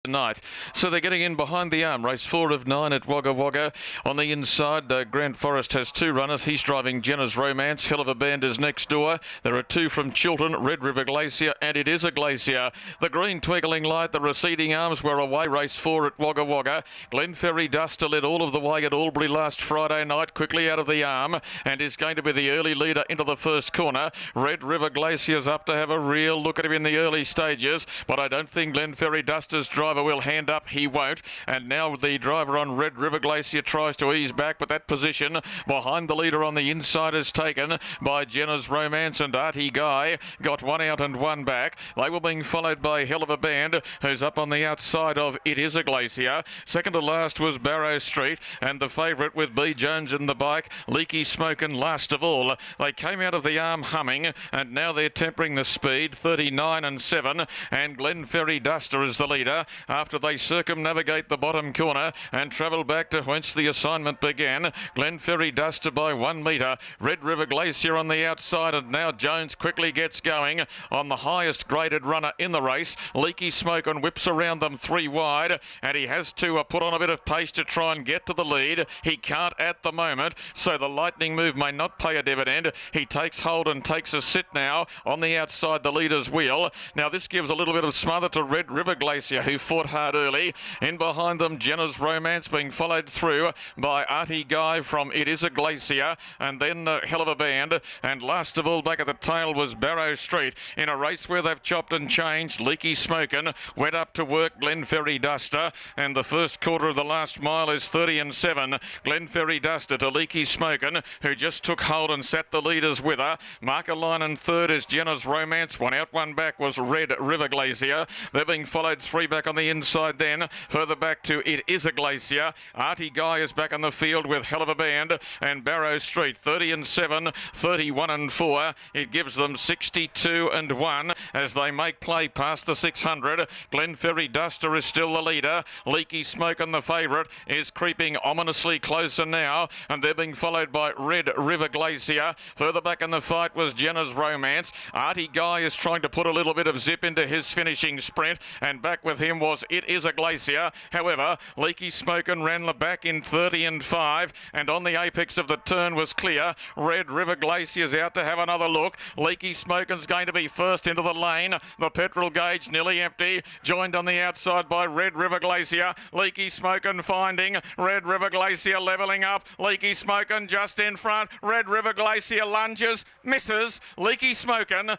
tonight. So they're getting in behind the arm. Race 4 of 9 at Wagga Wagga. On the inside, Grant Forrest has 2 runners. He's driving Jenna's Romance. Hell of a Band is next door. There are 2 from Chiltern, Red River Glacier, and It Is a Glacier. The green twinkling light, the receding arms were away. Race 4 at Wagga Wagga. Glenferrie Duster led all of the way at Albury last Friday night, quickly out of the arm, and is going to be the early leader into the first corner. Red River Glacier's up to have a real look at him in the early stages, but I don't think Glenferrie Duster's driver will hand up. He won't. And now the driver on Red River Glacier tries to ease back, but that position behind the leader on the inside is taken by Jenna's Romance, and Artie Guy got 1 out and 1 back. They were being followed by Hell of a Band, who's up on the outside of It Is a Glacier. Second to last was Barrow Street, and the favourite with B. Jones in the bike, Leaky Smokin' last of all. They came out of the arm humming, and now they're tempering the speed, 39 and 7, and Glenferrie Duster is the leader after they circumnavigate the bottom corner and travel back to whence the assignment began. Glenferrie Duster by 1 metre. Red River Glacier on the outside, and now Jones quickly gets going on the highest graded runner in the race. Leaky Smokin' whips around them 3 wide, and he has to put on a bit of pace to try and get to the lead. He can't at the moment, so the lightning move may not pay a dividend. He takes hold and takes a sit now on the outside, the leader's wheel. Now this gives a little bit of smother to Red River Glacier, who fought hard early. In behind them, Jenna's Romance being followed through by Artie Guy from It Is a Glacier, and then Hell of a Band, and last of all back at the tail was Barrow Street. In a race where they've chopped and changed, Leaky Smokin' went up to work Glenferrie Duster, and the first quarter of the last mile is 30 and 7. Glenferrie Duster to Leaky Smokin', who just took hold and sat the leaders with her. Marker line and third is Jenna's Romance. 1 out, 1 back was Red River Glacier. They're being followed 3 back on the inside then. Further back to It Is a Glacier. Artie Guy is back on the field with Hell of a Band, and Barrow Street 30 and 7, 31 and 4. It gives them 62 and 1 as they make play past the 600. Glenferrie Duster is still the leader. Leaky Smokin', the favourite, is creeping ominously closer now, and they're being followed by Red River Glacier. Further back in the fight was Jenna's Romance. Artie Guy is trying to put a little bit of zip into his finishing sprint, and back with him was It Is a Glacier. However, Leaky Smokin' ran the back in 30 and 5, and on the apex of the turn was clear. Red River Glacier's out to have another look. Leaky Smokin's going to be first into the lane. The petrol gauge nearly empty, joined on the outside by Red River Glacier. Leaky Smokin' finding Red River Glacier levelling up. Leaky Smokin' just in front. Red River Glacier lunges, misses. Leaky Smokin'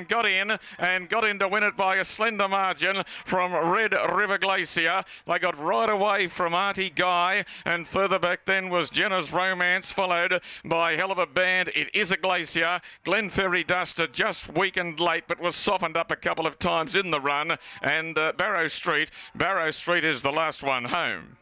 got in, and got in to win it by a slender margin from Red River Glacier. They got right away from Artie Guy, and further back then was Jenna's Romance, followed by Hell of a Band, It Is a Glacier. Glenferrie Duster just weakened late, but was softened up a couple of times in the run, and Barrow Street is the last one home.